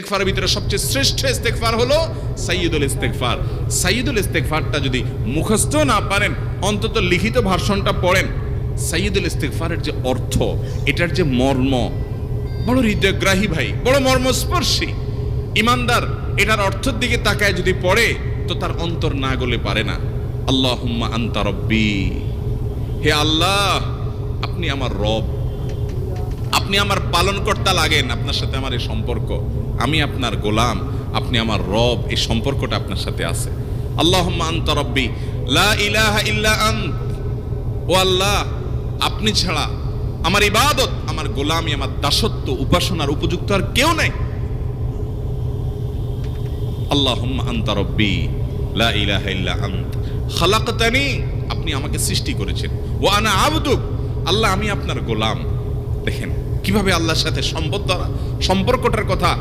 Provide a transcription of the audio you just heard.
ইস্তেগফারের ভিতরে সবচেয়ে শ্রেষ্ঠ ইস্তেগফার হলো সাইয়্যিদুল ইস্তেগফার। সাইয়্যিদুল ইস্তেগফারটা যদি মুখস্থ না পারেন, অন্তত লিখিত ভার্সনটা পড়েন। সাইয়্যিদুল ইস্তেগফারের যে অর্থ, এটার যে মর্ম, বড় হৃদয়গ্রাহী ভাই, বড় মর্মস্পর্শী। ইমানদার এটার অর্থের দিকে তাকায় যদি পড়ে, তো তার অন্তর না গলে পারে না। আল্লাহুম্মা আনতা রব্বি, হে আল্লাহ আপনি আমার রব, আপনি আমার পালনকর্তা লাগেন। আপনার সাথে আমার এই সম্পর্ক, আমি আপনার গোলাম, আপনি আমার রব, এই সম্পর্কটা আপনার সাথে আছে। আল্লাহুম্মা আনতা রব্বি লা ইলাহা ইল্লা আন্ত, ও আল্লাহ আপনি ছাড়া আমার ইবাদত, আমার গোলামি, আমার দাসত্ব, উপাসনার উপযুক্ত আর কেউ নাই। আল্লাহুম্মা আনতা রব্বি লা ইলাহা ইল্লা আন্ত খালাকতানি, আপনি আমাকে সৃষ্টি করেছেন, ওয়া আনা আবদুক, আল্লাহ আমি আপনার গোলাম। দেখেন কিভাবে আল্লাহর সাথে সম্পর্কটার কথা